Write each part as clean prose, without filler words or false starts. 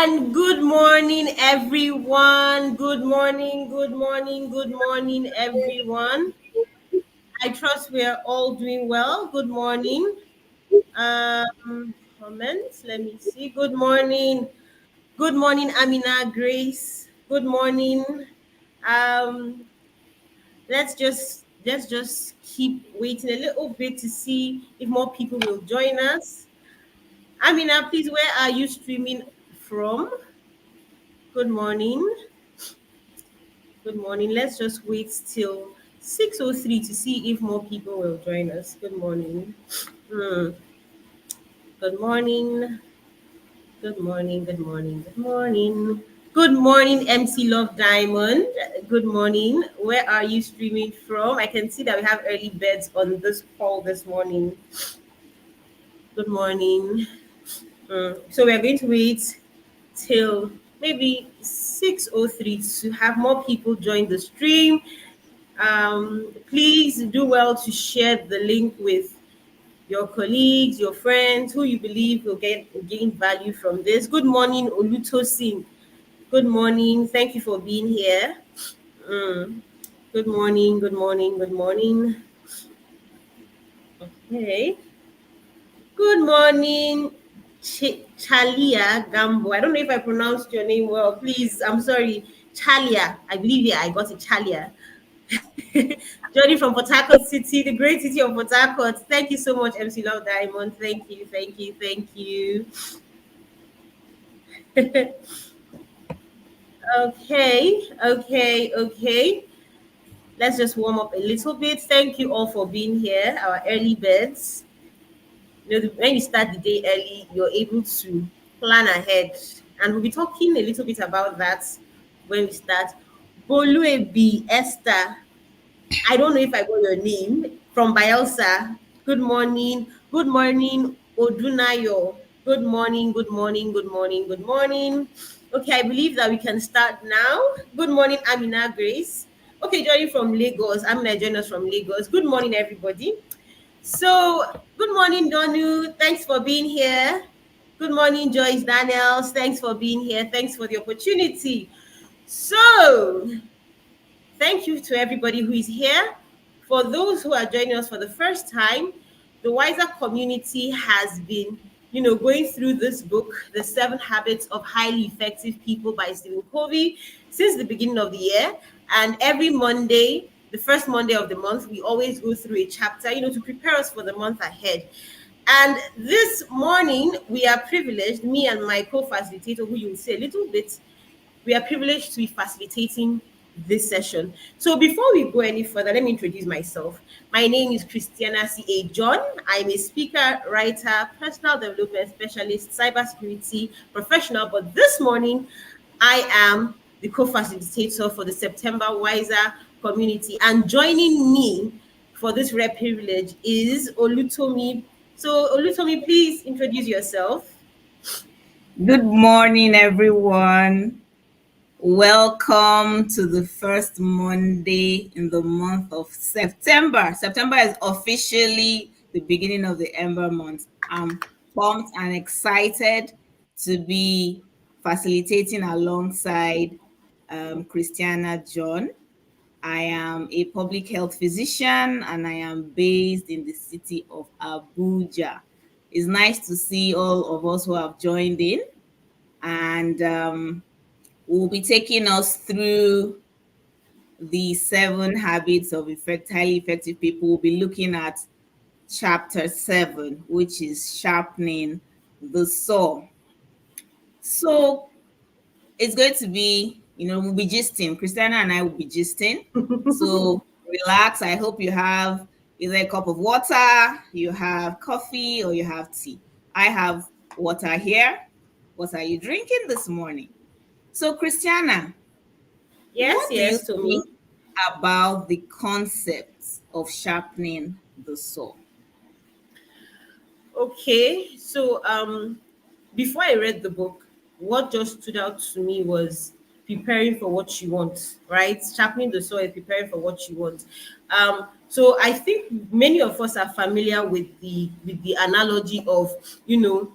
And good morning, everyone. Good morning, good morning, good morning, everyone. I trust we are all doing well. Good morning. Comments. Let me see. Good morning. Good morning, Amina Grace. Good morning. Um, let's just keep waiting a little bit to see if more people will join us. Amina, please, where are you streaming from? Good morning. Good morning. Let's just wait till 6:03 to see if more people will join us. Good morning. Hmm. Good morning. Good morning. Good morning. Good morning. Good morning, MC Love Diamond. Good morning. Where are you streaming from? I can see that we have early beds on this call this morning. Good morning. So we're going to wait till maybe 6:03 to have more people join the stream. Please do well to share the link with your colleagues, your friends, who you believe will gain value from this. Good morning, Olutosi. Good morning. Thank you for being here. Mm. Good morning. Good morning. Good morning. Okay. Good morning, Chalia Gambo. I don't know if I pronounced your name well. Please, I'm sorry. Chalia. I believe, yeah, I got it. Chalia. Johnny from Port Harcourt City, the great city of Port Harcourt. Thank you so much, MC Love Diamond. Thank you, thank you, thank you. Okay. Let's just warm up a little bit. Thank you all for being here, our early birds. When you start the day early, you're able to plan ahead. And we'll be talking a little bit about that when we start. Boluebi Esther, I don't know if I got your name from Bielsa. Good morning. Good morning, Odunayo. Good morning. Good morning. Good morning. Good morning. Okay, I believe that we can start now. Good morning, Amina Grace. Okay, joining from Lagos. Amina join us from Lagos. Good morning, everybody. So, good morning, Donu. Thanks for being here. Good morning, Joyce Daniels. Thanks for being here. Thanks for the opportunity. So, thank you to everybody who is here. For those who are joining us for the first time, the WISER community has been, going through this book, The 7 Habits of Highly Effective People by Stephen Covey, since the beginning of the year. And every Monday, the first Monday of the month, we always go through a chapter, to prepare us for the month ahead. And this morning, we are privileged, me and my co-facilitator, who you will see a little bit, we are privileged to be facilitating this session. So before we go any further, let me introduce myself. My name is Christiana C.A. John. I'm a speaker, writer, personal development specialist, cybersecurity professional. But this morning, I am the co-facilitator for the September WISER community. And joining me for this rare privilege is Olutomi. So Olutomi, please introduce yourself. Good morning, everyone. Welcome to the first Monday in the month of September. September is officially the beginning of the Ember month. I'm pumped and excited to be facilitating alongside Christiana John. I am a public health physician and I am based in the city of Abuja. It's nice to see all of us who have joined in, and we'll be taking us through the 7 habits of highly effective people. We'll be looking at chapter 7, which is sharpening the saw. So it's going to be, we'll be gisting. Christiana and I will be gisting. So relax. I hope you have either a cup of water, you have coffee, or you have tea. I have water here. What are you drinking this morning? So, Christiana, Yes, what do you yes, to me. think about the concepts of sharpening the saw? Okay, so before I read the book, what just stood out to me was preparing for what you want, right? Sharpening the saw is preparing for what you want. So I think many of us are familiar with the analogy of, you know,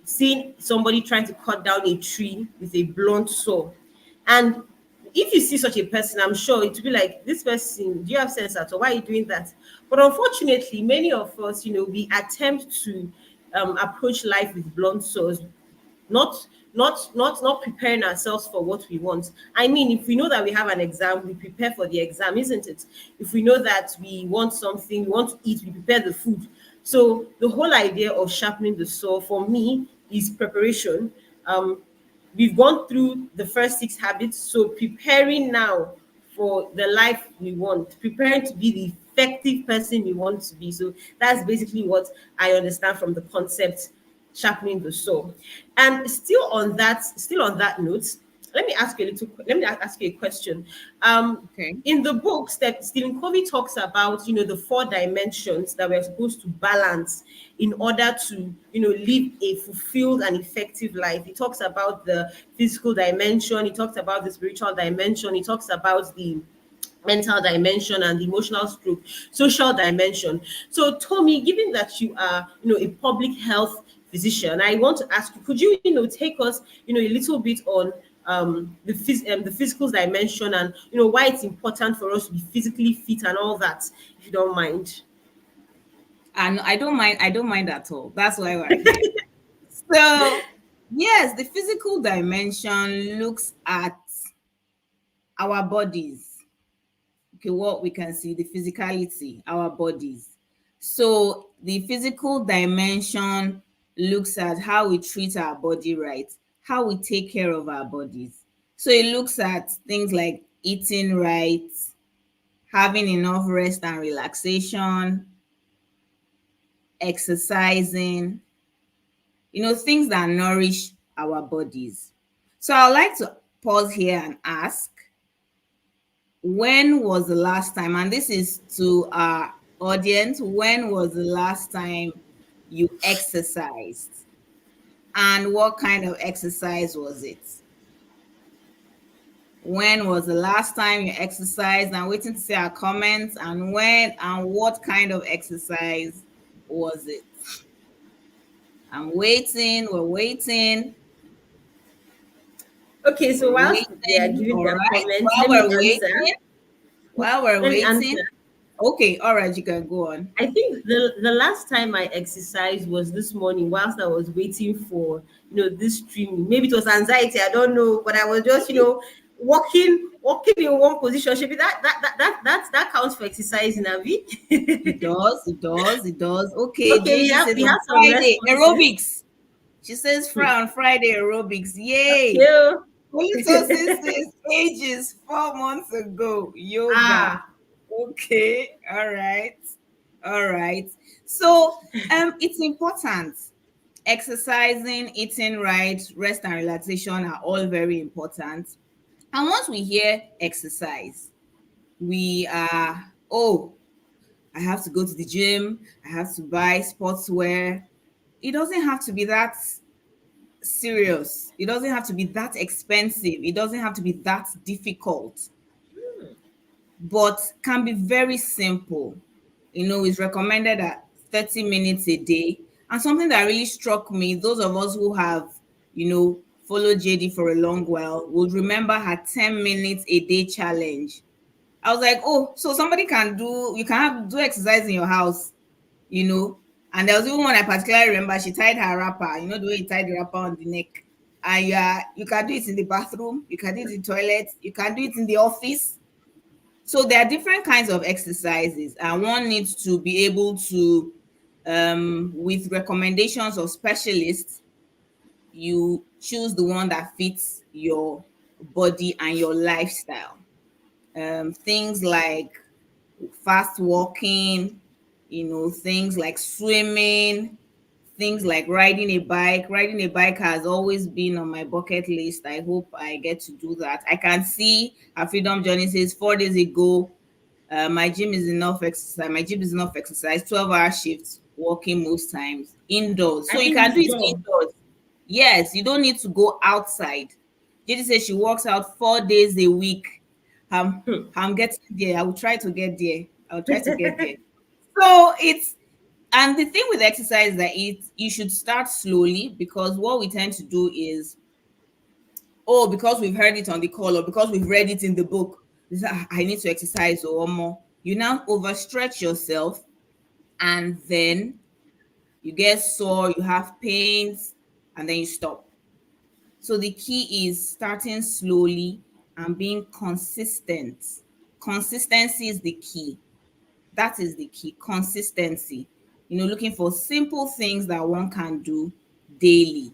seeing somebody trying to cut down a tree with a blunt saw. And if you see such a person, I'm sure it will be like, this person, do you have sense at all? Why are you doing that? But unfortunately, many of us, we attempt to approach life with blunt saws, not not preparing ourselves for what we want. I mean, if we know that we have an exam, we prepare for the exam, isn't it? If we know that we want something, we want to eat, we prepare the food. So the whole idea of sharpening the saw for me is preparation. We've gone through the first six habits, so preparing now for the life we want, preparing to be the effective person we want to be. So that's basically what I understand from the concept sharpening the saw. And still on that note, let me ask you a question. Okay. In the books that Stephen Covey talks about, the four dimensions that we're supposed to balance in order to, live a fulfilled and effective life. He talks about the physical dimension, he talks about the spiritual dimension, he talks about the mental dimension and the emotional stroke social dimension. So Tommy, given that you are a public health physician, I want to ask you, could you take us a little bit on the physical dimension, and why it's important for us to be physically fit and all that, if you don't mind. And I don't mind. I don't mind at all. That's why we're here. So, yes, the physical dimension looks at our bodies. Okay, what we can see, the physicality, our bodies. So, the physical dimension looks at how we treat our body right, how we take care of our bodies. So, it looks at things like eating right, having enough rest and relaxation, exercising, things that nourish our bodies. So I'd like to pause here and ask, when was the last time, and this is to our audience, when was the last time you exercised? And what kind of exercise was it? When was the last time you exercised? I'm waiting to see our comments. And when and what kind of exercise was it? I'm waiting. We're waiting. Okay, so We're whilst they are waiting. giving All their right. comments, let me answer. While we're Let me waiting. answer. Okay. All right. You can go on. I think the last time I exercised was this morning whilst I was waiting for this streaming. Maybe it was anxiety, I don't know, but I was just walking in one position. Should be that counts for exercising, Avi. It does. It does. It does. Okay. Okay, JD says we on have some Friday responses. aerobics. She says on Friday aerobics. Yay. You Olutosi says ages 4 months ago. Yoga. ah Okay. All right. All right. So it's important. Exercising, eating right, rest and relaxation are all very important. And once we hear exercise, we are, oh, I have to go to the gym, I have to buy sportswear. It doesn't have to be that serious. It doesn't have to be that expensive. It doesn't have to be that difficult, but can be very simple. It's recommended at 30 minutes a day. And something that really struck me, those of us who have, followed JD for a long while would remember her 10 minutes a day challenge. I was like, oh, so somebody you can do exercise in your house, you know. And there was even one I particularly remember, she tied her wrapper, the way you tied the wrapper on the neck. And you can do it in the bathroom, you can do it in the toilet, you can do it in the office. So there are different kinds of exercises, and one needs to be able to, with recommendations of specialists, you choose the one that fits your body and your lifestyle. Things like fast walking, things like swimming, things like riding a bike. Riding a bike has always been on my bucket list. I hope I get to do that. I can see our Freedom Journey says 4 days ago, my gym is enough exercise. My gym is enough exercise, 12-hour shifts, walking most times, indoors. I So you think can it's do it done. indoors. Yes, you don't need to go outside. Jenny says she works out 4 days a week. I'm getting there. I will try to get there. I'll try to get there. So And the thing with exercise is that you should start slowly, because what we tend to do is, oh, because we've heard it on the call or because we've read it in the book, I need to exercise or more. You now overstretch yourself, and then you get sore, you have pains, and then you stop. So the key is starting slowly and being consistent. Consistency is the key. That is the key. Consistency. Looking for simple things that one can do daily.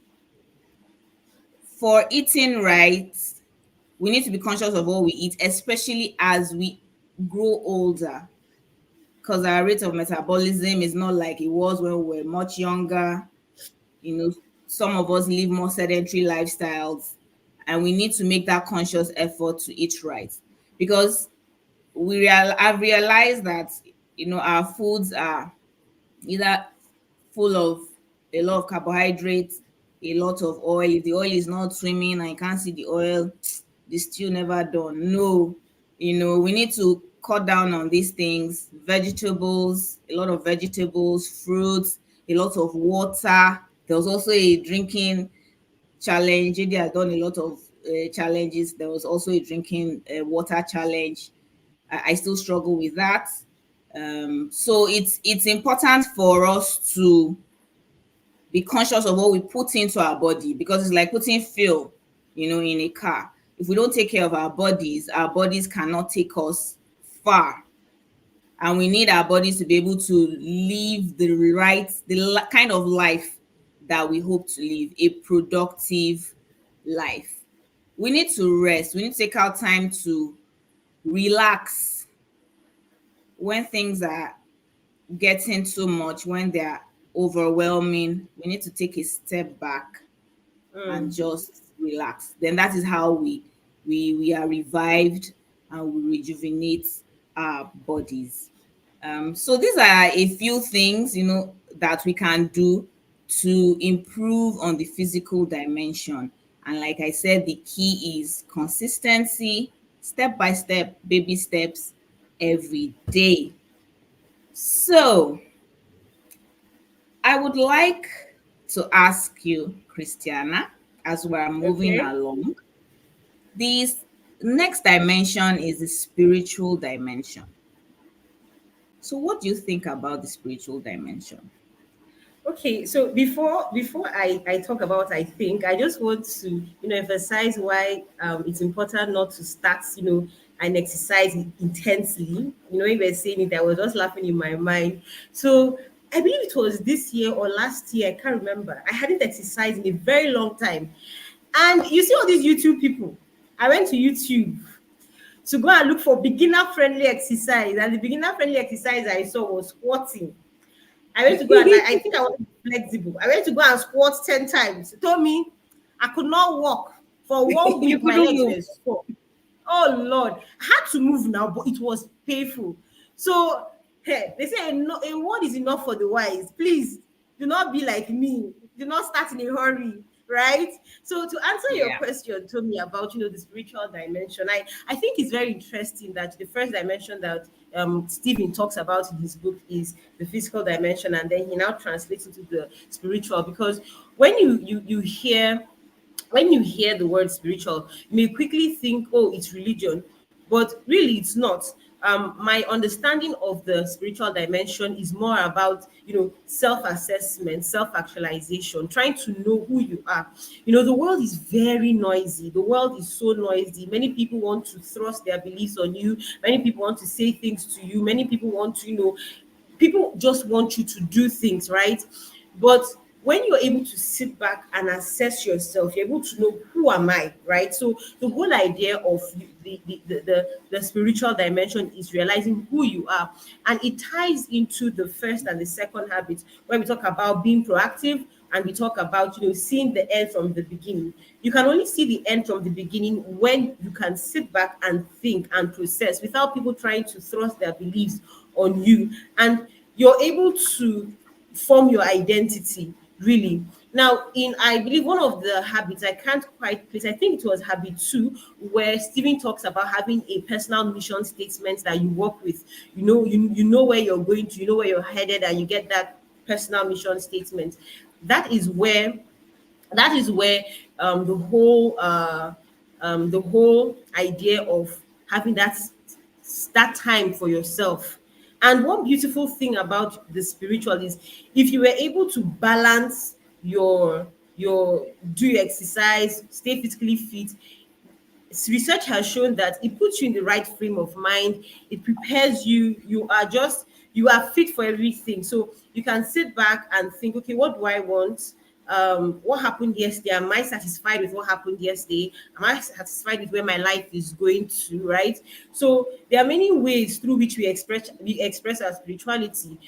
For eating right, we need to be conscious of what we eat, especially as we grow older, because our rate of metabolism is not like it was when we were much younger. You know, some of us live more sedentary lifestyles, and we need to make that conscious effort to eat right, because I've realized that our foods are either full of a lot of carbohydrates, a lot of oil. If the oil is not swimming and you can't see the oil, the stew never done. No, we need to cut down on these things. Vegetables, a lot of vegetables, fruits, a lot of water. There was also a drinking challenge. They had done a lot of challenges. There was also a drinking water challenge. I still struggle with that. So it's important for us to be conscious of what we put into our body, because it's like putting fuel, in a car. If we don't take care of our bodies cannot take us far. And we need our bodies to be able to live the kind of life that we hope to live, a productive life. We need to rest. We need to take out time to relax when things are getting too much, when they're overwhelming. We need to take a step back and Mm. just relax. Then that is how we are revived and we rejuvenate our bodies. So these are a few things that we can do to improve on the physical dimension. And like I said, the key is consistency, step by step, baby steps every day. So I would like to ask you, Christiana, as we're moving Okay. along, this next dimension is the spiritual dimension. So, what do you think about the spiritual dimension? Okay, so before I talk about, I think I just want to emphasize why it's important not to start an exercise intensely. When you were saying it, I was just laughing in my mind. So I believe it was this year or last year, I can't remember. I hadn't exercised in a very long time, and you see all these YouTube people. I went to YouTube to go and look for beginner friendly exercise, and the beginner friendly exercise I saw was squatting. I went to go and I think I was flexible. I went to go and squat 10 times. It told me I could not walk. For one You week, my couldn't legs move. were sore. Oh Lord. I had to move now, but it was painful. So hey, they say no, a word is enough for the wise. Please do not be like me. Do not start in a hurry. Right. So to answer your Yeah. question, to me about the spiritual dimension, I think it's very interesting that the first dimension that Stephen talks about in his book is the physical dimension, and then he now translates into the spiritual. Because when you hear the word spiritual, you may quickly think, oh, it's religion, but really it's not. My understanding of the spiritual dimension is more about, self-assessment, self-actualization, trying to know who you are. The world is very noisy. The world is so noisy. Many people want to thrust their beliefs on you. Many people want to say things to you. Many people want to, people just want you to do things, right? But when you're able to sit back and assess yourself, you're able to know, who am I, right? So the whole idea of the spiritual dimension is realizing who you are. And it ties into the first and the second habit, where we talk about being proactive, and we talk about seeing the end from the beginning. You can only see the end from the beginning when you can sit back and think and process without people trying to thrust their beliefs on you, and you're able to form your identity, really. Now, in I believe one of the habits, I can't quite place, I think it was habit 2, where Stephen talks about having a personal mission statement that you work with. You know where you're going to, you know where you're headed, and you get that personal mission statement. That is where that is where the whole idea of having that time for yourself. And one beautiful thing about the spiritual is, if you were able to balance your do your exercise, stay physically fit, research has shown that it puts you in the right frame of mind. It prepares you. You are fit for everything. So you can sit back and think, okay, what do I want? What happened yesterday? Am I satisfied with what happened yesterday? Am I satisfied with where my life is going to? Right. So there are many ways through which we express our spirituality.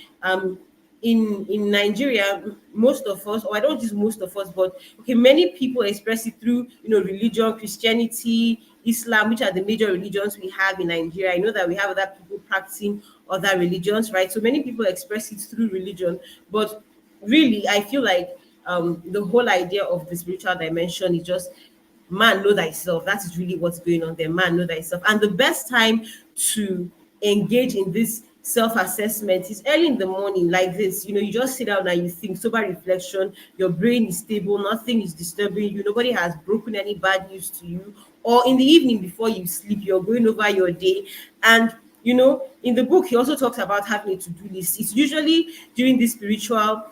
In Nigeria, most of us, or I don't use most of us, but okay, many people express it through religion, Christianity, Islam, which are the major religions we have in Nigeria. I know that we have other people practicing other religions, right? So many people express it through religion, but really, I feel like the whole idea of the spiritual dimension is just man know thyself. That is really what's going on there. Man know thyself. And the best time to engage in this self-assessment is early in the morning, like this. You just sit down and you think, sober reflection, your brain is stable, nothing is disturbing you, nobody has broken any bad news to you. Or in the evening before you sleep, you're going over your day. And in the book, he also talks about having a to-do list. It's usually during this spiritual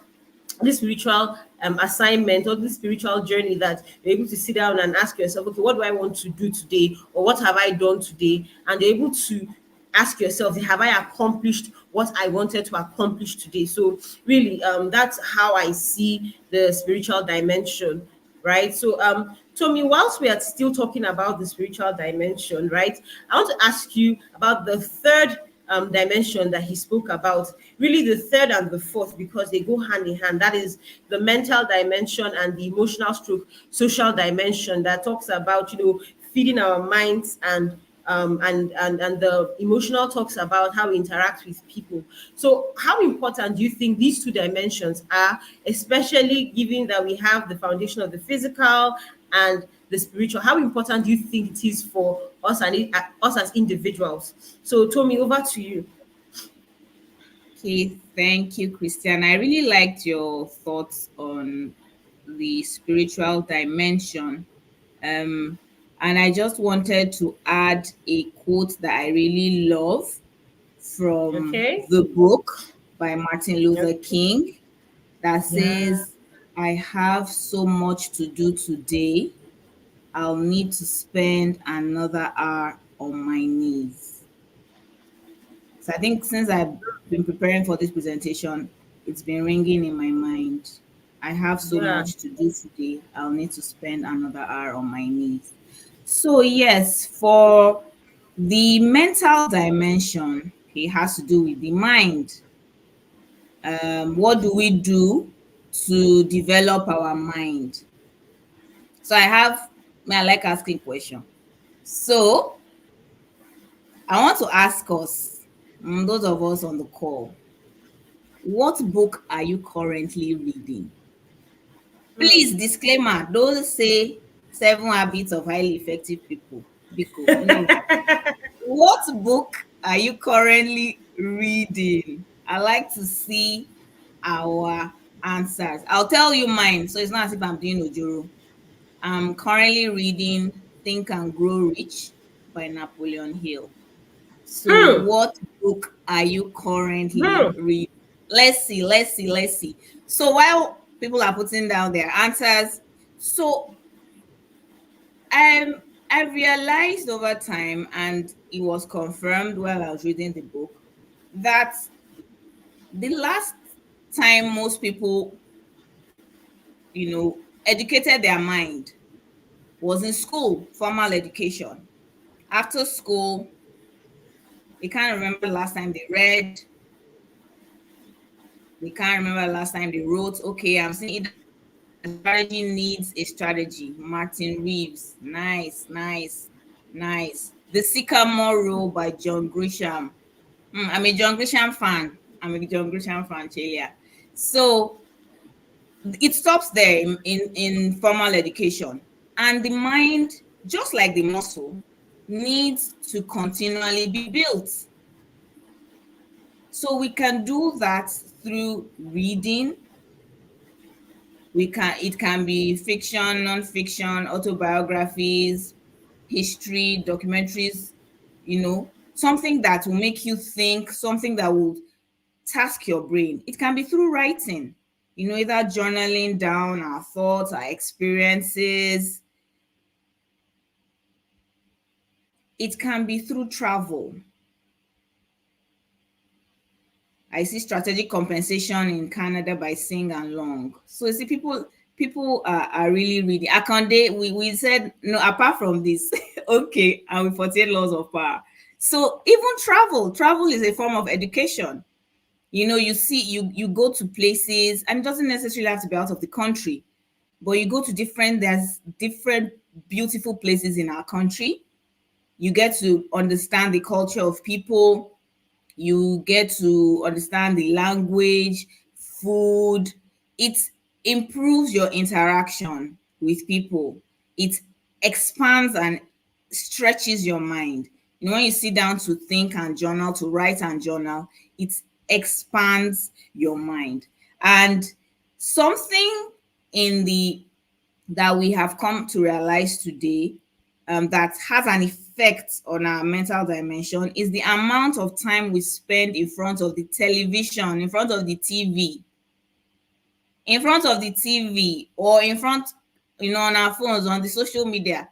assignment, or this spiritual journey, that you're able to sit down and ask yourself, okay, what do I want to do today, or what have I done today? And you're able to ask yourself, have I accomplished what I wanted to accomplish today? So really, that's how I see the spiritual dimension, right? So Tommy, whilst we are still talking about the spiritual dimension, right, I want to ask you about the third dimension that he spoke about, really the third and the fourth, because they go hand in hand. That is the mental dimension and the emotional stroke social dimension, that talks about feeding our minds, and the emotional talks about how we interact with people. So how important do you think these two dimensions are, especially given that we have the foundation of the physical and the spiritual? How important do you think it is for us and us as individuals? So Tommy, over to you. Okay, thank you, Christian. I really liked your thoughts on the spiritual dimension. Um, and I just wanted to add a quote that I really love from Okay. the book by Martin Luther Okay. King that Yeah. says, I have so much to do today, I'll need to spend another hour on my knees. So I think since I've been preparing for this presentation, it's been ringing in my mind. I have so Yeah. much to do today. I'll need to spend another hour on my knees. So, yes, for the mental dimension, it has to do with the mind. What do we do to develop our mind? So, I like asking questions. So, I want to ask us, those of us on the call, what book are you currently reading? Hmm. Please, disclaimer, don't say Seven Habits of Highly Effective People. Biko, no. What book are you currently reading? I like to see our answers. I'll tell you mine, so it's not as if I'm doing Ojoro. I'm currently reading Think and Grow Rich by Napoleon Hill. So, Hmm. what book are you currently Hmm. reading? Let's see. So, while people are putting down their answers, so um, I realized over time, and it was confirmed while I was reading the book, that the last time most people, educated their mind was in school, formal education. After school, they can't remember the last time they read. They can't remember the last time they wrote. Okay, I'm seeing either strategy needs a strategy. Martin Reeves. Nice. The Sycamore Rule by John Grisham. I'm a John Grisham fan. Chelia. So it stops there in formal education. And the mind, just like the muscle, needs to continually be built. So we can do that through reading. It can be fiction, non-fiction, autobiographies, history, documentaries, something that will make you think, something that will task your brain. It can be through writing, either journaling down our thoughts, our experiences. It can be through travel. I see strategic compensation in Canada by Sing and Long. So you see, people are really reading. Akande, we said no. Apart from this, okay, and with 48 laws of power. So even travel is a form of education. You see, you go to places, and it doesn't necessarily have to be out of the country, but you go to there's different beautiful places in our country. You get to understand the culture of people, you get to understand the language, food. It improves your interaction with people. It expands and stretches your mind. When you sit down to think and journal, to write and journal, it expands your mind. And something in the that we have come to realize today, that has an effect on our mental dimension, is the amount of time we spend in front of the television, in front of the TV, or in front, on our phones, on the social media,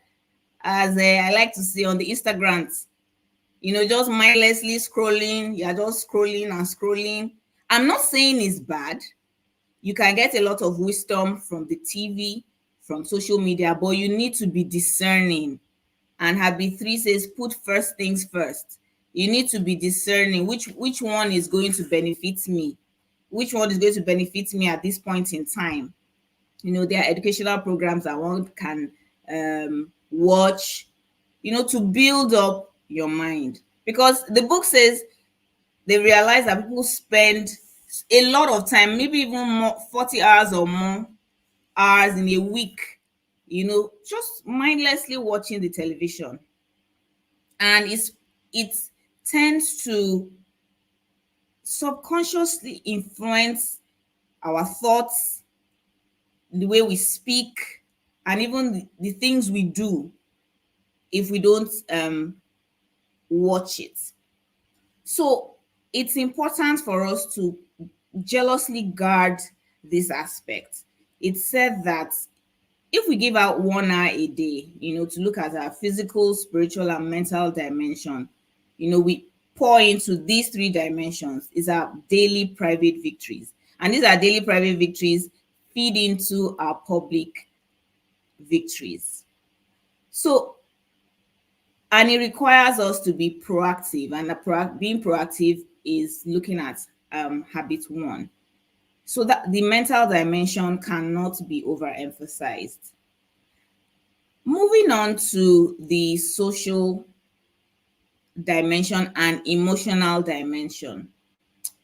as I like to say, on the Instagrams, just mindlessly scrolling. You're just scrolling and scrolling. I'm not saying it's bad. You can get a lot of wisdom from the TV, from social media, but you need to be discerning. And habit 3 says, put first things first. You need to be discerning which one is going to benefit me, which one is going to benefit me at this point in time. There are educational programs that one can watch, to build up your mind. Because the book says they realize that people spend a lot of time, maybe even more, 40 hours or more hours in a week, just mindlessly watching the television. And it tends to subconsciously influence our thoughts, the way we speak, and even the things we do if we don't watch it. So it's important for us to jealously guard this aspect. It said that if we give out 1 hour a day, to look at our physical, spiritual, and mental dimension, we pour into these 3 dimensions, is our daily private victories. And these are daily private victories feed into our public victories. So, and it requires us to be proactive, and being proactive is looking at habit 1. So that the mental dimension cannot be overemphasized. Moving on to the social dimension and emotional dimension.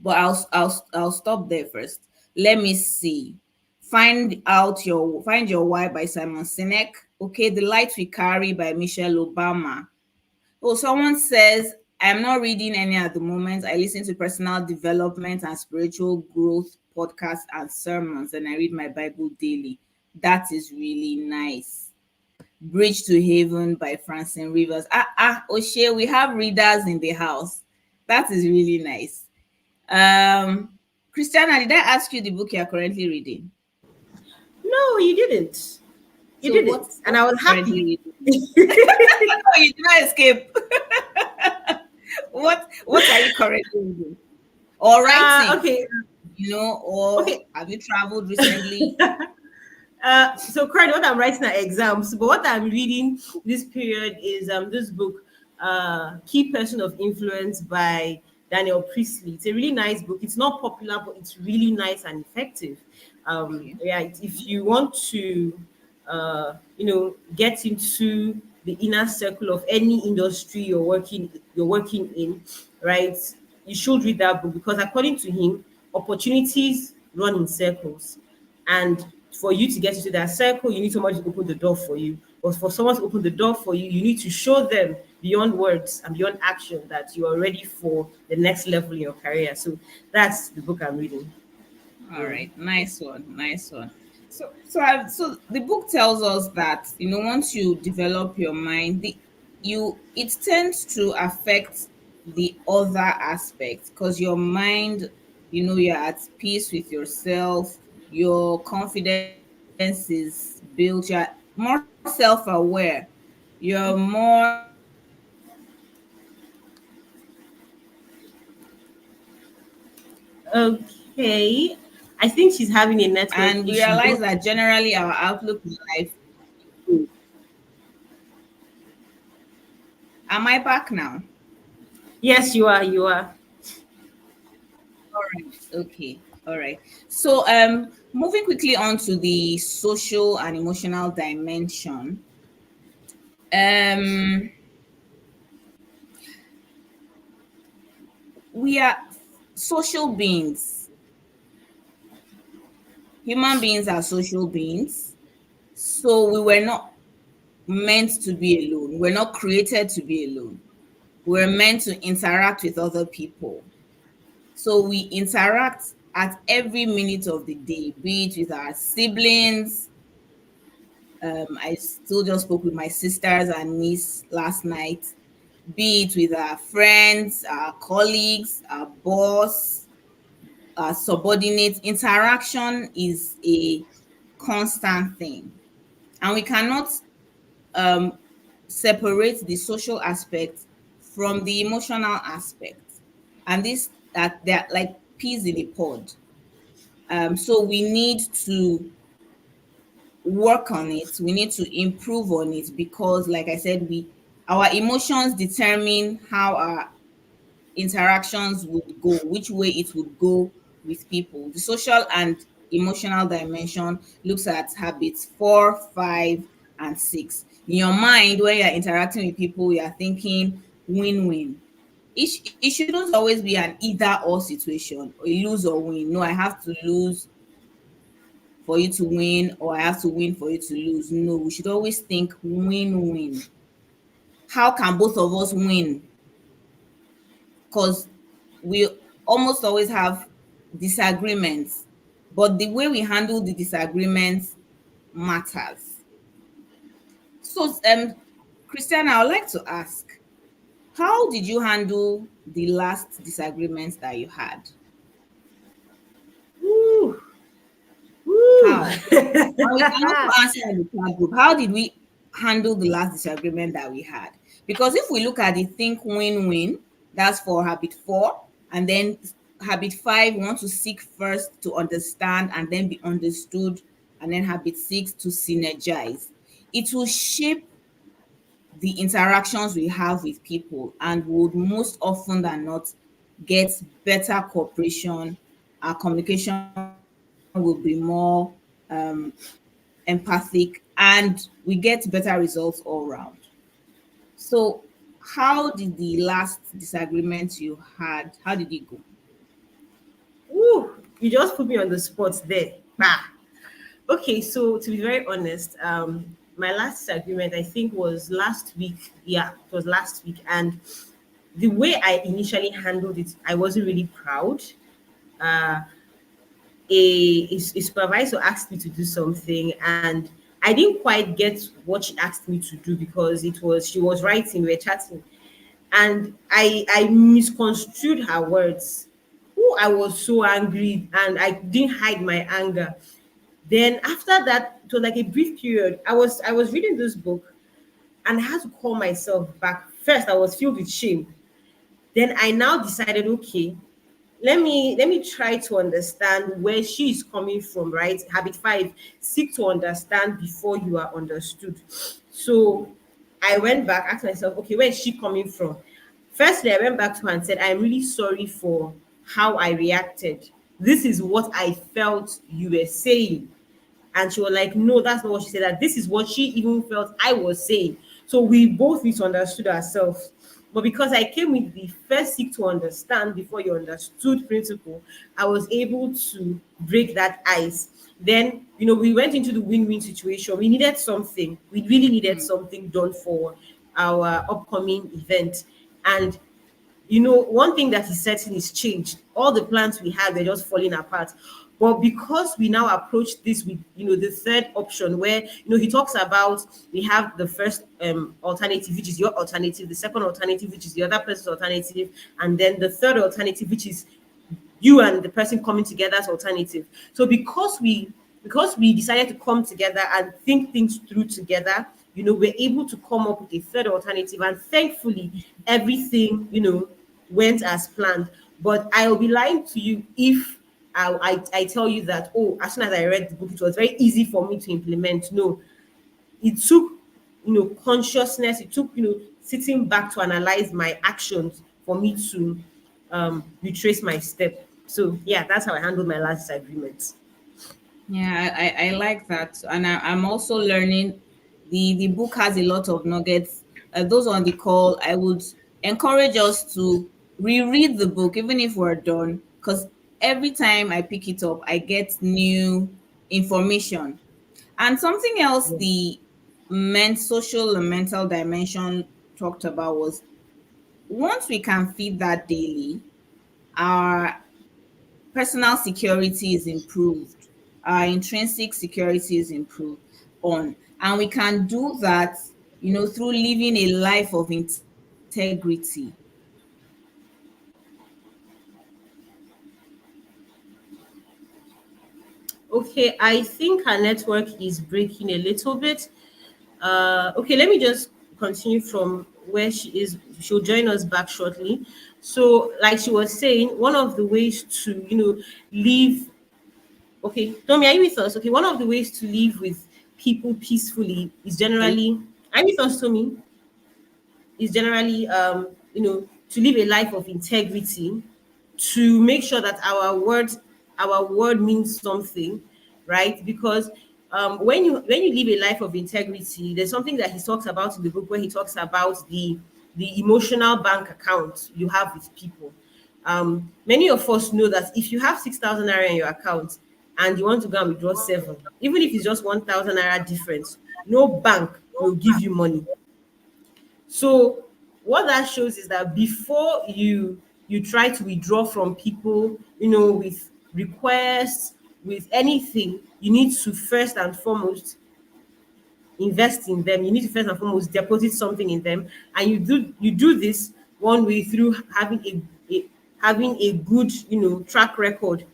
But I'll stop there first. Let me see. Find Your Why by Simon Sinek. Okay, The Light We Carry by Michelle Obama. Oh, someone says, I'm not reading any at the moment. I listen to personal development and spiritual growth podcasts and sermons, and I read my Bible daily. That is really nice. Bridge to Haven by Francine Rivers. O'Shea, we have readers in the house. That is really nice. Christiana, did I ask you the book you are currently reading? No, you didn't. You So didn't. And I was currently happy. reading? Oh, you did not escape. What are you currently reading? Or writing? Okay. Or Okay. have you traveled recently? So currently what I'm writing are exams, but what I'm reading this period is this book, Key Person of Influence by Daniel Priestley. It's a really nice book. It's not popular, but it's really nice and effective. Okay. Yeah, if you want to get into the inner circle of any industry you're working in, right? You should read that book, because according to him, opportunities run in circles. And for you to get into that circle, you need someone to open the door for you. But for someone to open the door for you, you need to show them beyond words and beyond action that you are ready for the next level in your career. So that's the book I'm reading. All right, nice one, nice one. So the book tells us that once you develop your mind, it tends to affect the other aspects because your mind, you're at peace with yourself, your confidence is built, you're more self-aware, you're more Okay. I think she's having a network and we issue. realize Don't. that generally our outlook in life. Am I back now? Yes, you are. You are. All right. Okay. All right. So, moving quickly on to the social and emotional dimension. Um, we are social beings. Human beings are social beings. So we were not meant to be alone. We're not created to be alone. We're meant to interact with other people. So we interact at every minute of the day, be it with our siblings. I still just spoke with my sisters and niece last night, be it with our friends, our colleagues, our boss, our subordinates. Interaction is a constant thing. And we cannot um, separate the social aspect from the emotional aspect. And this, that they're like peas in a pod. So we need to work on it. We need to improve on it because, like I said, we our emotions determine how our interactions would go, which way it would go with people. The social and emotional dimension looks at habits 4, 5, and 6. In your mind, when you're interacting with people, you're thinking win-win. It shouldn't always be an either or situation, or a lose or win. No, I have to lose for you to win, or I have to win for you to lose. No, we should always think win-win. How can both of us win? Because we almost always have disagreements, but the way we handle the disagreements matters. So, Christiana, I would like to ask, how did you handle the last disagreements that you had? Woo, woo. How? And we can also answer in the chat group. How did we handle the last disagreement that we had? Because if we look at the think win-win, that's for habit 4, and then habit 5, we want to seek first to understand and then be understood, and then habit 6 to synergize. It will shape the interactions we have with people and would most often than not get better cooperation. Our communication will be more empathic, and we get better results all round. So, how did the last disagreement you had, how did it go? Woo. You just put me on the spot there. Bah. Okay, so to be very honest, my last agreement I think was last week. Yeah, it was last week, and the way I initially handled it, I wasn't really proud. Uh, a supervisor asked me to do something, and I didn't quite get what she asked me to do because it was she was writing, we were chatting, and I misconstrued her words. Ooh, I was so angry, and I didn't hide my anger. Then after that, it was like a brief period. I was reading this book, and I had to call myself back. First, I was filled with shame. Then I now decided, okay, let me try to understand where she is coming from, right? Habit 5, seek to understand before you are understood. So I went back, asked myself, okay, where is she coming from? Firstly, I went back to her and said, I'm really sorry for how I reacted. This is what I felt you were saying. And she was like, no, that's not what she said. That this is what she even felt I was saying. So we both misunderstood ourselves. But because I came with the first seek to understand before you understood principle, I was able to break that ice. Then, we went into the win-win situation. We needed something. We really needed something done for our upcoming event. And one thing that is certain is change. All the plans we had were just falling apart. But because we now approach this with, the third option, where, he talks about, we have the first alternative, which is your alternative, the second alternative, which is the other person's alternative, and then the third alternative, which is you and the person coming together as alternative. So because we decided to come together and think things through together, we're able to come up with a third alternative, and thankfully everything, went as planned. But I'll be lying to you if I tell you that, oh, as soon as I read the book, it was very easy for me to implement. No, it took, consciousness. It took, sitting back to analyze my actions for me to retrace my step. So yeah, that's how I handled my last disagreement. Yeah, I like that. And I'm also learning. The book has a lot of nuggets. Those on the call, I would encourage us to reread the book, even if we're done, because every time I pick it up, I get new information. And something else Yeah. the social and mental dimension talked about was, once we can feed that daily, our personal security is improved, our intrinsic security is improved on, and we can do that, through living a life of integrity. Okay, I think our network is breaking a little bit. Okay, let me just continue from where she is. She'll join us back shortly. So, like she was saying, one of the ways to, live. Okay, Tommy, are you with us? Okay, one of the ways to live with people peacefully is generally. Are you with us, Tommy? Is generally, to live a life of integrity, to make sure that our word means something, right? Because when you live a life of integrity, there's something that he talks about in the book, where he talks about the emotional bank account you have with people. Many of us know that if you have 6,000 naira in your account and you want to go and withdraw seven, even if it's just 1,000 naira difference, no bank will give you money. So what that shows is that before you try to withdraw from people, with requests, with anything, you need to first and foremost invest in them. You need to first and foremost deposit something in them, and you do this one way through having a good, track record,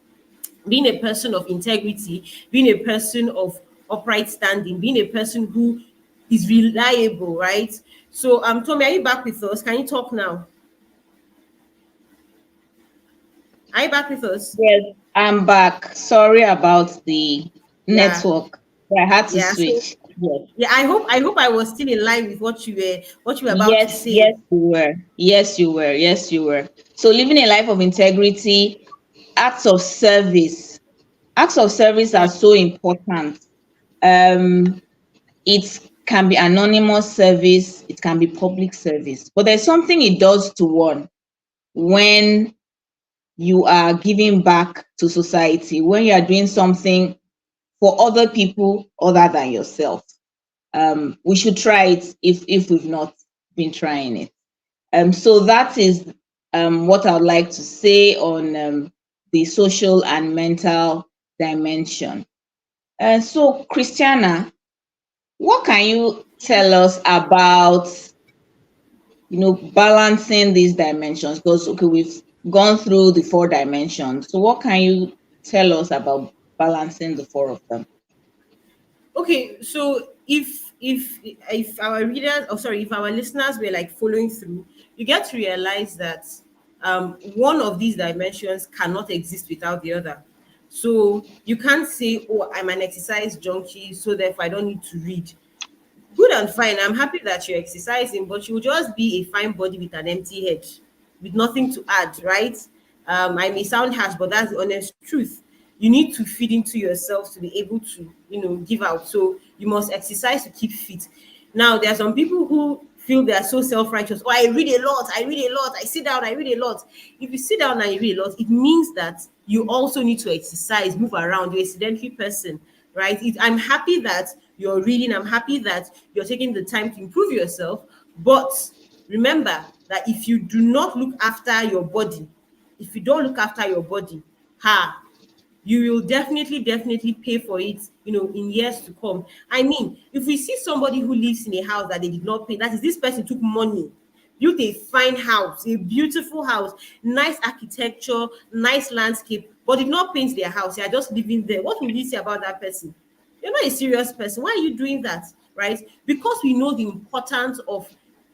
being a person of integrity, being a person of upright standing, being a person who is reliable, right? So, Tommy, are you back with us? Can you talk now? Are you back with us? Yes, I'm back. Sorry about the Yeah, network. I had to yeah. So, switch. Yes. yeah, I hope I was still in line with what you were about to Yes, say. yes, you were. Yes, you were. Yes, you were. So living a life of integrity, acts of service. Acts of service Yeah. are so important. Um, it can be anonymous service, it can be public service, but there's something it does to one when you are giving back to society, when you are doing something for other people other than yourself. We should try it if we've not been trying it. So that is what I would like to say on the social and mental dimension. So, Christiana, what can you tell us about, balancing these dimensions? Because okay, we've gone through the four dimensions. So, what can you tell us about balancing the four of them? Okay, so if our readers, oh sorry, if our listeners were like following through, you get to realize that one of these dimensions cannot exist without the other. So you can't say, "Oh, I'm an exercise junkie, so therefore I don't need to read." Good and fine. I'm happy that you're exercising, but you'll just be a fine body with an empty head, with nothing to add, right? I may sound harsh, but that's the honest truth. You need to feed into yourself to be able to, give out. So you must exercise to keep fit. Now, there are some people who feel they are so self-righteous. Oh, I read a lot, I read a lot, I sit down, I read a lot. If you sit down and you read a lot, it means that you also need to exercise, move around. You're a sedentary person, right? I'm happy that you're reading. I'm happy that you're taking the time to improve yourself. But remember that if you do not look after your body, if you don't look after your body, ha, you will definitely pay for it, in years to come. I mean, if we see somebody who lives in a house that they did not pay, that is, this person took money, built a fine house, a beautiful house, nice architecture, nice landscape, but did not paint their house. They are just living there. What will you say about that person? You're not a serious person. Why are you doing that? Right? Because we know the importance of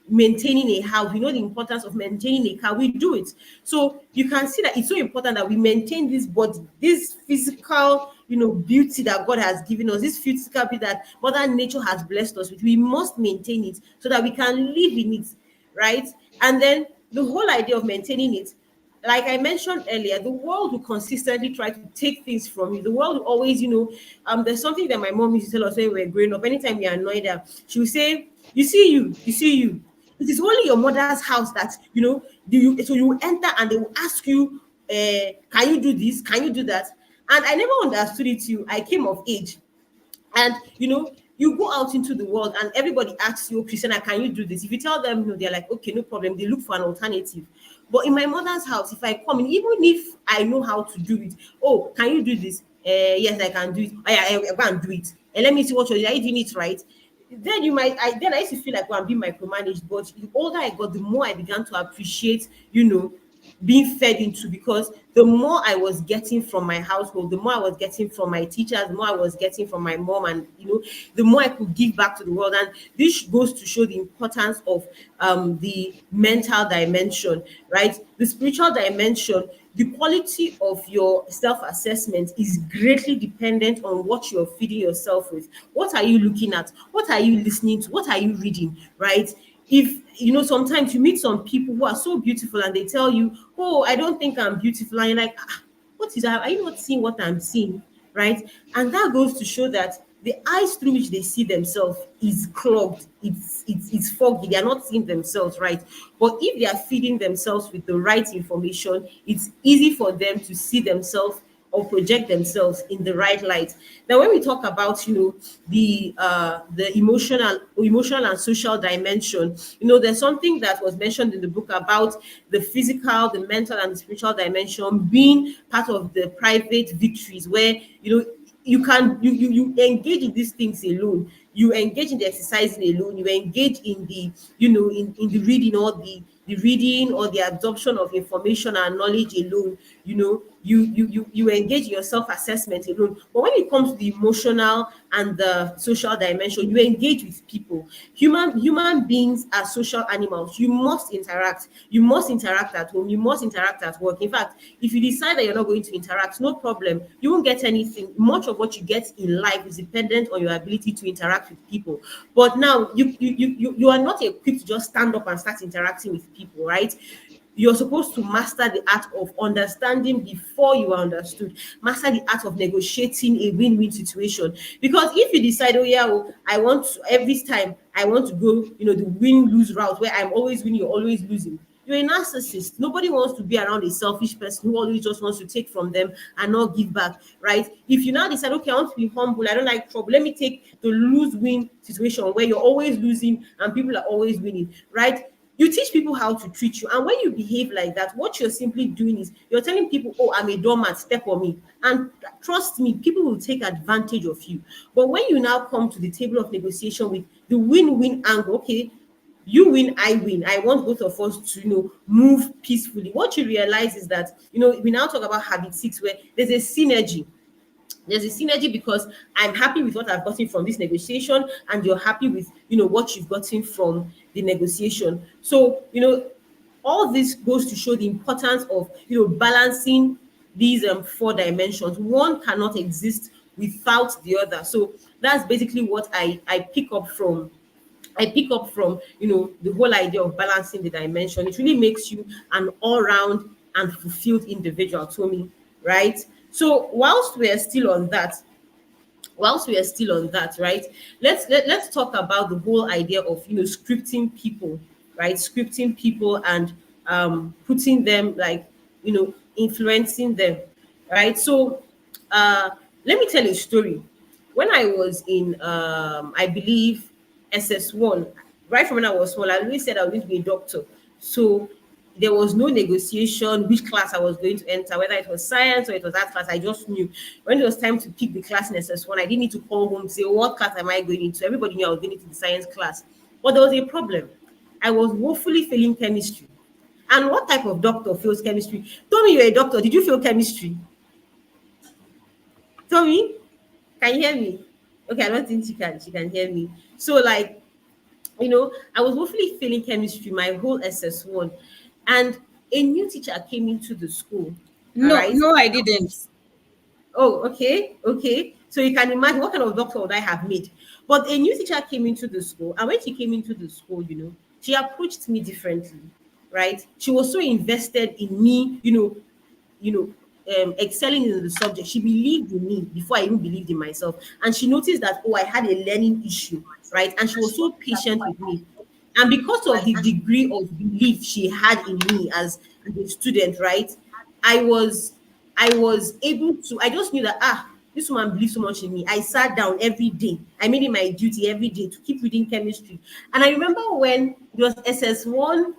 maintaining a house, we know the importance of maintaining a car, we do it. So you can see that it's so important that we maintain this body, this physical, beauty that God has given us, this physical beauty that Mother Nature has blessed us with. We must maintain it so that we can live in it, right? And then the whole idea of maintaining it, like I mentioned earlier, the world will consistently try to take things from you. The world will always, there's something that my mom used to tell us when we were growing up. Anytime we annoyed her, she would say, you see you. It is only your mother's house that, do you, so you enter and they will ask you, can you do this? Can you do that? And I never understood it till I came of age. And you go out into the world and everybody asks you, Christiana, can you do this? If you tell them no, they're like, okay, no problem. They look for an alternative. But in my mother's house, if I come in, even if I know how to do it, oh, can you do this? Yes, I can do it. I go and do it. And let me see what you're doing. Are you doing it right? Then I used to feel like, well, I'm being micromanaged. But the older I got, the more I began to appreciate, being fed into, because the more I was getting from my household, the more I was getting from my teachers, the more I was getting from my mom, and the more I could give back to the world. And this goes to show the importance of the mental dimension, right? The spiritual dimension. The quality of your self-assessment is greatly dependent on what you're feeding yourself with. What are you looking at? What are you listening to? What are you reading? Right? If sometimes you meet some people who are so beautiful and they tell you, oh, I don't think I'm beautiful, and you're like, what is that? Are you not seeing what I'm seeing? Right? And that goes to show that the eyes through which they see themselves is clogged, it's foggy, they are not seeing themselves right. But if they are feeding themselves with the right information, it's easy for them to see themselves or project themselves in the right light. Now, when we talk about the emotional and social dimension, there's something that was mentioned in the book about the physical, the mental, and the spiritual dimension being part of the private victories, where you engage in these things alone. You engage in the exercising alone. You engage in the in the reading, or the reading or the absorption of information and knowledge alone. You engage in your self-assessment alone. But when it comes to the emotional and the social dimension, you engage with people. Human beings are social animals. You must interact. You must interact at home. You must interact at work. In fact, if you decide that you're not going to interact, no problem. You won't get anything. Much of what you get in life is dependent on your ability to interact with people. But now you are not equipped to just stand up and start interacting with people, right? You're supposed to master the art of understanding before you are understood. Master the art of negotiating a win-win situation. Because if you decide, oh yeah, oh, I want to, every time I want to go, the win-lose route where I'm always winning, you're always losing. You're a narcissist. Nobody wants to be around a selfish person who always just wants to take from them and not give back, right? If you now decide, okay, I want to be humble, I don't like trouble, let me take the lose-win situation where you're always losing and people are always winning, right? You teach people how to treat you. And when you behave like that, what you're simply doing is you're telling people, oh, I'm a doormat, step on me. And trust me, people will take advantage of you. But when you now come to the table of negotiation with the win-win angle, okay, you win, I win. I want both of us to, move peacefully. What you realize is that, we now talk about habit 6, where there's a synergy. There's a synergy because I'm happy with what I've gotten from this negotiation, and you're happy with what you've gotten from the negotiation. So all this goes to show the importance of balancing these 4 dimensions. One cannot exist without the other. So that's basically what I pick up from the whole idea of balancing the dimension. It really makes you an all-round and fulfilled individual, to me, right? So whilst we are still on that, right, let's talk about the whole idea of scripting people, right? Scripting people and putting them, like, influencing them, right? So let me tell you a story. When I was in I believe SS1, right from when I was small, I always said I was going to be a doctor. So there was no negotiation which class I was going to enter, whether it was science or it was art class. I just knew when it was time to pick the class in SS1. I didn't need to call home to say, what class am I going into? Everybody knew I was going into the science class. But there was a problem. I was woefully failing chemistry. And what type of doctor fails chemistry? Tommy, you're a doctor. Did you fail chemistry? Tommy, can you hear me? Okay, I don't think she can hear me. So like, I was woefully failing chemistry my whole SS1. And a new teacher came into the school. All No, right. no, I didn't. Oh, okay, okay. So you can imagine what kind of doctor would I have made. But a new teacher came into the school, and when she came into the school, she approached me differently, right? She was so invested in me, excelling in the subject. She believed in me before I even believed in myself, and she noticed that I had a learning issue, right? And she was so patient with me, and because of the degree of belief she had in me as a student, right? I was I was able to, I just knew that, this woman believes so much in me. I sat down every day. I made it my duty every day to keep reading chemistry. And I remember when it was SS1,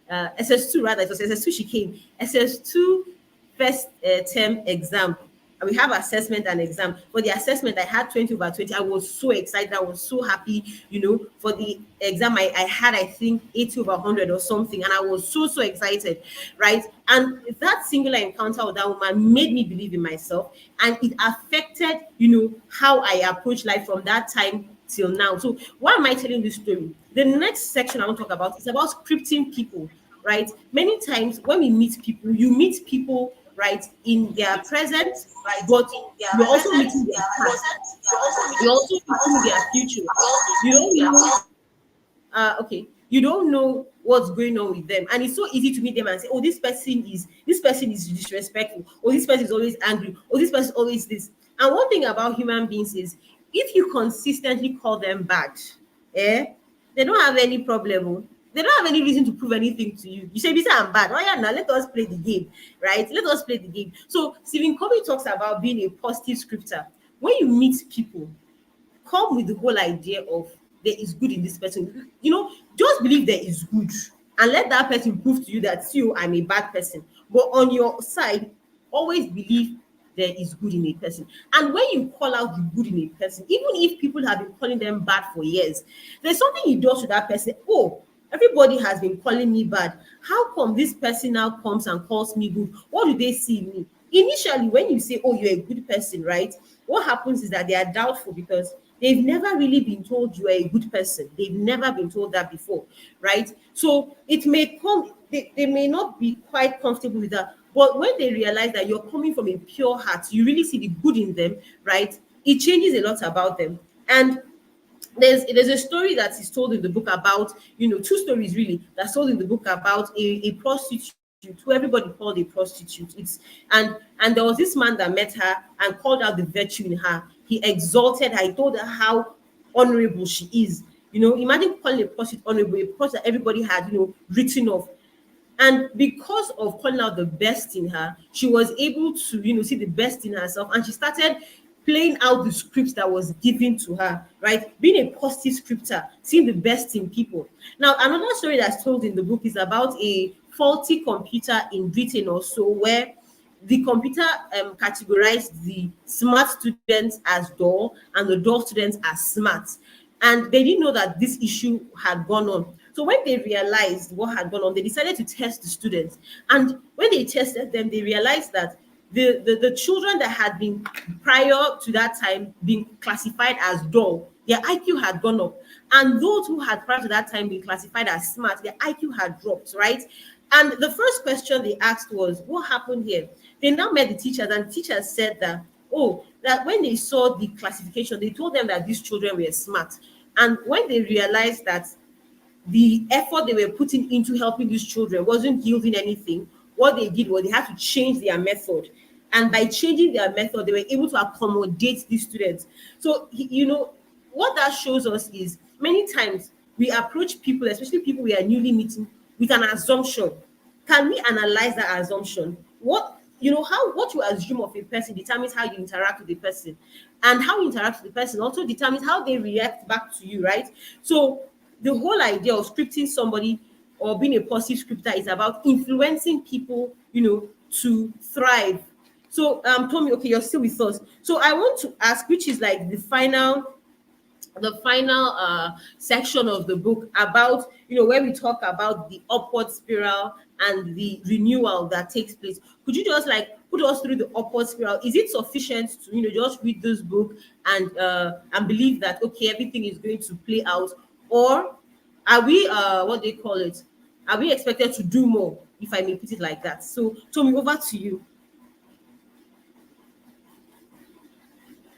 SS2 rather, it was SS2 she came, SS2 first term exam. We have assessment and exam. For the assessment, I had 20 over 20. I was so excited. I was so happy. For the exam, I had, I think, 80 over 100 or something. And I was so, so excited, right? And that singular encounter with that woman made me believe in myself. And it affected, how I approach life from that time till now. So why am I telling this story? The next section I want to talk about is about scripting people, right? Many times when we meet people, you meet people, right, in their present, but you're also meeting their past. You're also meeting their future. You don't know, okay, you don't know what's going on with them, and it's so easy to meet them and say, oh, this person is disrespectful, or this person is always angry, or this person is always this. And one thing about human beings is, if you consistently call them bad, eh they don't have any problem, oh. They don't have any reason to prove anything to you. You say, "Bisa, I'm bad." Oh yeah, now let us play the game, right? Let us play the game. So Stephen Covey talks about being a positive scripter. When you meet people, come with the whole idea of there is good in this person. Just believe there is good, and let that person prove to you that, see, oh, I'm a bad person. But on your side, always believe there is good in a person. And when you call out the good in a person, even if people have been calling them bad for years, there's something you do to that person. Oh, everybody has been calling me bad. How come this person now comes and calls me good? What do they see in me? Initially, when you say, oh, you're a good person, right? What happens is that they are doubtful because they've never really been told you are a good person. They've never been told that before, right? So it may come, they may not be quite comfortable with that. But when they realize that you're coming from a pure heart, you really see the good in them, right? It changes a lot about them. And there's a story that is told in the book about, two stories really that's told in the book about a prostitute who everybody called a prostitute. And there was this man that met her and called out the virtue in her. He exalted her. He told her how honorable she is. Imagine calling a prostitute honorable, a prostitute that everybody had, written off. And because of calling out the best in her, she was able to, see the best in herself. And she started playing out the script that was given to her, right? Being a positive scripter, seeing the best in people. Now, another story that's told in the book is about a faulty computer in Britain or so, where the computer categorized the smart students as dull and the dull students as smart. And they didn't know that this issue had gone on. So when they realized what had gone on, they decided to test the students. And when they tested them, they realized that the children that had been prior to that time being classified as dull, their IQ had gone up. And those who had prior to that time been classified as smart, their IQ had dropped, right? And the first question they asked was, what happened here? They now met the teachers, and teachers said that, oh, that when they saw the classification, they told them that these children were smart. And when they realized that the effort they were putting into helping these children wasn't yielding anything, what they did was they had to change their method. And by changing their method, they were able to accommodate these students. So, what that shows us is many times we approach people, especially people we are newly meeting, with an assumption. Can we analyze that assumption? What you assume of a person determines how you interact with the person, and how you interact with the person also determines how they react back to you, right? So the whole idea of scripting somebody or being a positive scripter is about influencing people, to thrive. So, Tommy, okay, you're still with us. So I want to ask, which is like the final section of the book, about, where we talk about the upward spiral and the renewal that takes place. Could you just like put us through the upward spiral? Is it sufficient to, just read this book and believe that, okay, everything is going to play out, or are we, what do they call it, are we expected to do more, if I may put it like that? So, Tommy, over to you.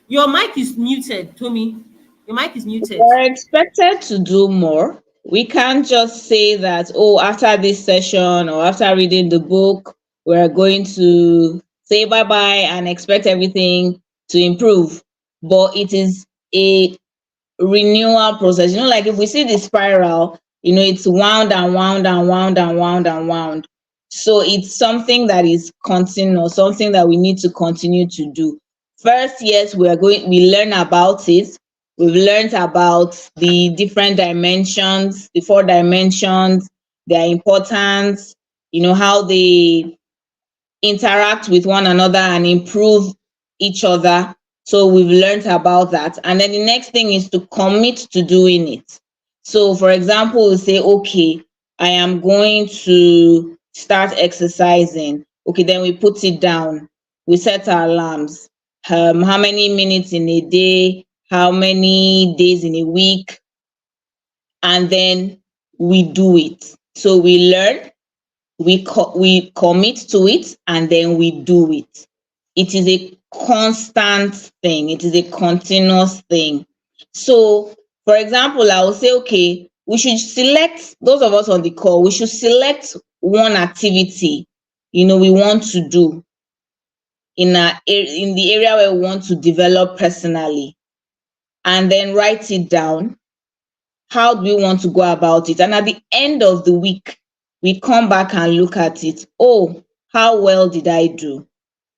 Your mic is muted, Tommy. Your mic is muted. We're expected to do more. We can't just say that, oh, after this session or after reading the book, we're going to say bye bye and expect everything to improve. But it is a renewal process. Like if we see the spiral, it's wound and wound and wound and wound and wound. So it's something that is continuous, something that we need to continue to do. First, yes, we learn about it. We've learned about the different dimensions, the 4 dimensions, their importance, how they interact with one another and improve each other. So we've learned about that. And then the next thing is to commit to doing it. So, for example, we say, okay, I am going to start exercising. Okay, then we put it down. We set our alarms. How many minutes in a day? How many days in a week? And then we do it. So we learn, we commit to it, and then we do it. It is a constant thing. It is a continuous thing. So, for example, I will say, okay, we should select, those of us on the call, we should select one activity, we want to do in the area where we want to develop personally, and then write it down. How do we want to go about it? And at the end of the week, we come back and look at it. Oh, how well did I do?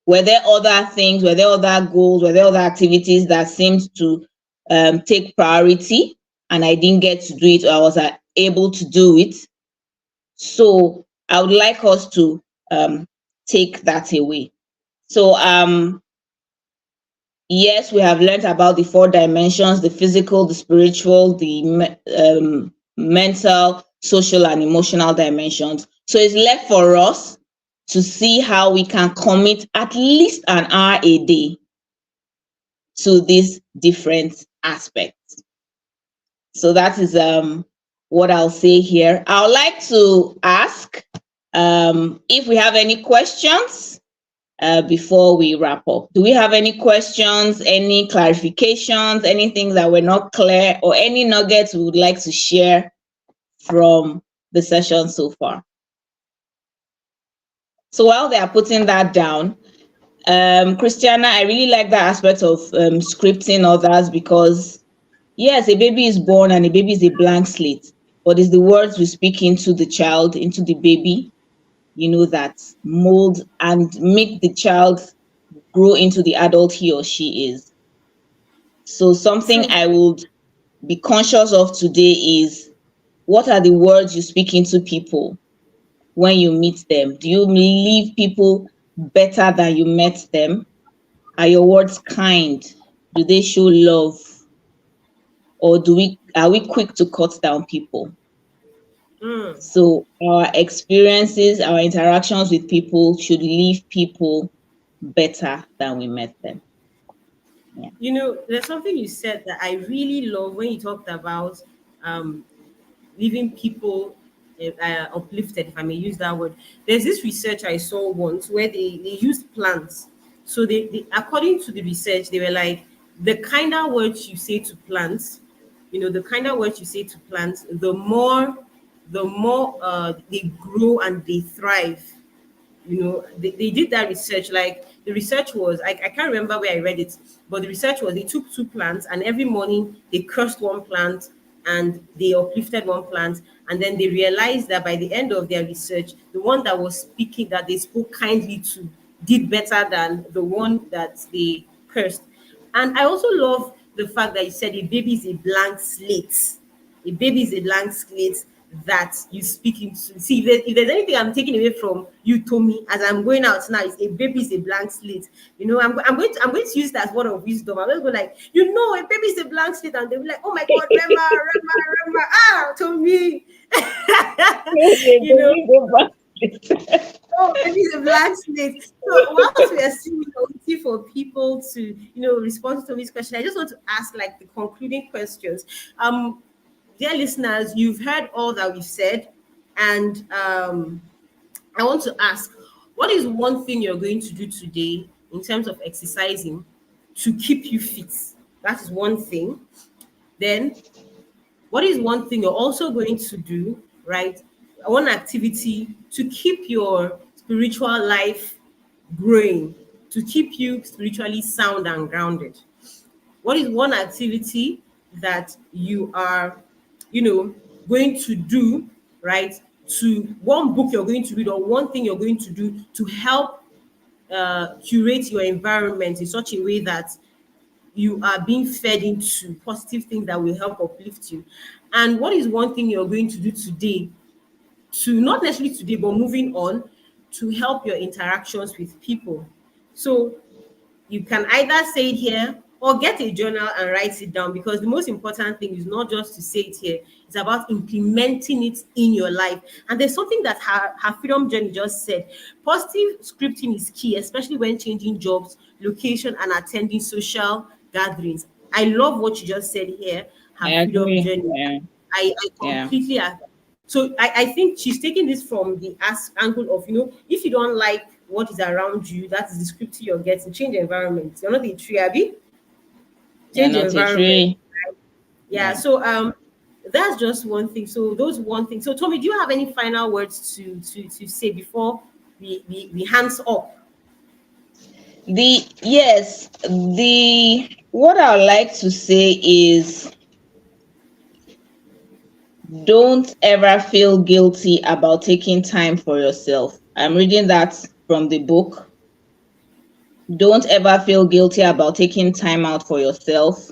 Were there other things? Were there other goals? Were there other activities that seemed to take priority and I didn't get to do it, or I was able to do it? So I would like us to take that away. So yes, we have learned about the 4 dimensions: the physical, the spiritual, the mental, social, and emotional dimensions. So it's left for us to see how we can commit at least an hour a day to these different aspects. So that is what I'll say here. I would like to ask if we have any questions before we wrap up. Do we have any questions, any clarifications, anything that were not clear, or any nuggets we would like to share from the session so far? So while they are putting that down, Christiana, I really like that aspect of scripting others, because yes, a baby is born and a baby is a blank slate, but it's the words we speak into the child, into the baby, that mold and make the child grow into the adult he or she is. So something True. I would be conscious of today is, what are the words you speak into people when you meet them? Do you leave people better than you met them? Are your words kind? Do they show love? Or are we quick to cut down people? Mm. So our experiences, our interactions with people should leave people better than we met them. Yeah. There's something you said that I really love when you talked about um, leaving people uplifted, if I may use that word. There's this research I saw once where they used plants. So they according to the research, they were like, the kinder words you say to plants, the kinder words you say to plants, the more they grow and they thrive. They did that research. Like, the research was, I can't remember where I read it, but the research was, they took 2 plants and every morning they cursed one plant and they uplifted one plant, and then they realized that by the end of their research, the one that was speaking, that they spoke kindly to, did better than the one that they cursed. And I also love the fact that you said a baby is a blank slate. A baby is a blank slate. that you speak into. See, if there's anything I'm taking away from you, Tommy, as I'm going out now, is a baby is a blank slate. You know, I'm going to use that as word of wisdom. I'm going to go like, a baby is a blank slate, and they'll be like, oh my God, Rema, Tommy. Okay, you then know, we go back. oh, maybe it's a blank slate. So whilst we are still waiting for people to, respond to this question, I just want to ask like the concluding questions. Dear listeners, you've heard all that we've said, and I want to ask, what is one thing you're going to do today in terms of exercising to keep you fit? That is one thing. Then, what is one thing you're also going to do, right? One activity to keep your spiritual life growing, to keep you spiritually sound and grounded? What is one activity that you are, you know, going to do, right? To one book you're going to read or one thing you're going to do to help curate your environment in such a way that you are being fed into positive things that will help uplift you. And what is one thing you're going to do today to not necessarily today, but moving on to help your interactions with people? So you can either say it here or get a journal and write it down, because the most important thing is not just to say it here, it's about implementing it in your life. And there's something that her freedom journey just said: positive scripting is key, especially when changing jobs, location, and attending social gatherings. I love what you just said here, her I freedom agree. journey. Yeah. I Yeah. completely agree. So I think she's taking this from the angle of, if you don't like what is around you, that is the script you're getting. Change the environment. You're not a tree, Abby. You're Change the not a environment. tree. Yeah. Yeah. So that's just one thing. So those one thing. So Tommy, do you have any final words to say before we hands up? The what I would like to say is, don't ever feel guilty about taking time for yourself. I'm reading that from the book. Don't ever feel guilty about taking time out for yourself.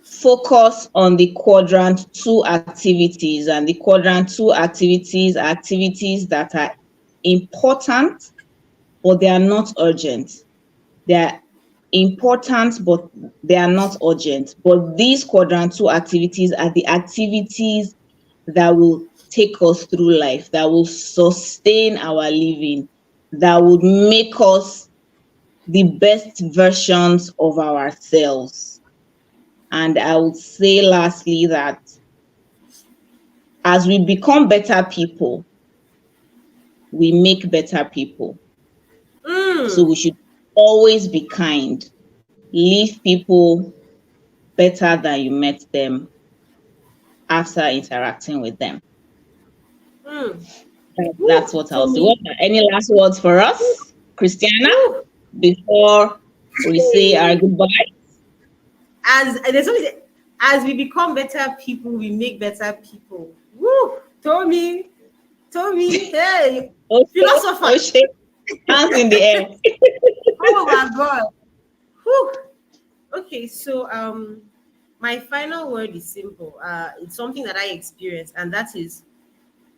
Focus on the quadrant two activities, and the quadrant two activities are activities that are important, but they are not urgent. They are important, but they are not urgent. But these quadrant two activities are the activities that will take us through life, that will sustain our living, that would make us the best versions of ourselves. And I would say lastly that as we become better people, we make better people. So Mm, we should always be kind. Leave people better than you met them after interacting with them. mm. That's Woo, what I'll say. What Tommy. are any last words for Woo, us, Christiana, woo. before we say our Hey. goodbye? As there's always, as we become better people, we make better people. Woo, Tommy, hey, Okay, philosopher. okay. Hands in the air. Oh my God. Whew. Okay, so my final word is simple. It's something that I experienced, and that is,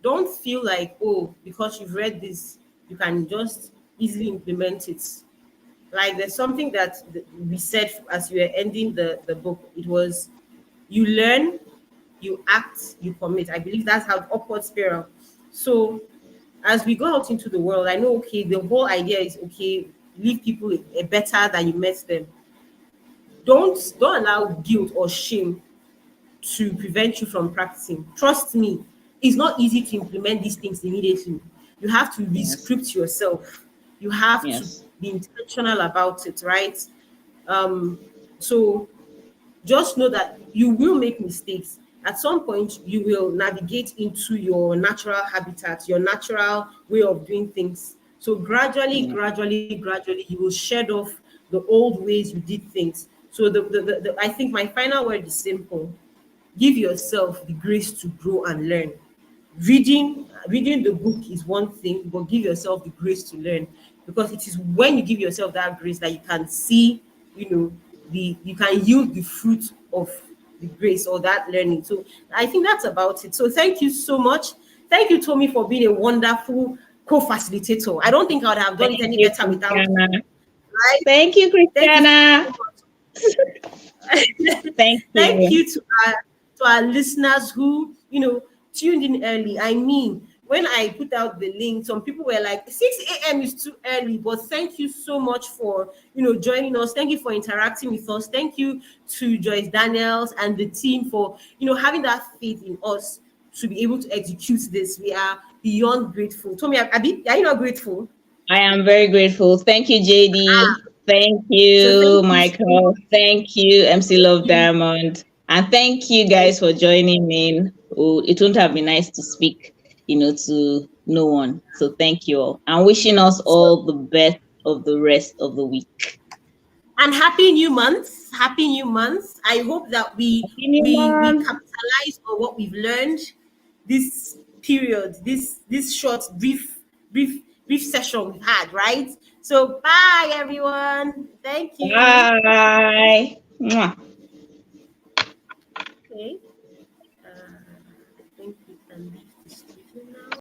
don't feel like, oh, because you've read this, you can just easily implement it. Like there's something that we said as we were ending the book. It was, you learn, you act, you commit. I believe that's how upward spiral. So as we go out into the world, I know, okay, the whole idea is, okay, leave people a better than you met them. Don't allow guilt or shame to prevent you from practicing. Trust me, it's not easy to implement these things immediately. You have to Yes, rescript yourself. You have to yes, be intentional about it, right? Um, so just know that you will make mistakes. At some point, you will navigate into your natural habitat, your natural way of doing things. So yeah, gradually, you will shed off the old ways you did things. So I think my final word is simple: give yourself the grace to grow and learn. Reading the book is one thing, but give yourself the grace to learn, because it is when you give yourself that grace that you can see, you know, the you can yield the fruit of the grace or that learning. So I think that's about it. So thank you so much. Thank you, Tommy, for being a wonderful co-facilitator. I don't think I would have done Thank it any you, better without you. Christiana. Right? Thank you, Thank you so Christiana. much. Thank Thank you. you to our listeners who, tuned in early. I mean, when I put out the link, some people were like, 6 a.m. is too early. But thank you so much for, joining us. Thank you for interacting with us. Thank you to Joyce Daniels and the team for, having that faith in us to be able to execute this. We are beyond grateful. Tommy, Abi, are you not grateful? I am very grateful. Thank you, JD. Thank So you, thank you so Michael. much. Thank you, MC Love You. Diamond. And thank you Thank guys for joining in. Oh, it wouldn't have been nice to speak, to no one. So thank you all. And wishing us so all the best of the rest of the week. And happy new month. Happy new month. I hope that we Happy New we Month. capitalize on what we've learned this period, this short, brief session we've had, right? So bye everyone. Thank you. Bye. Mwah. Okay. I think we can leave.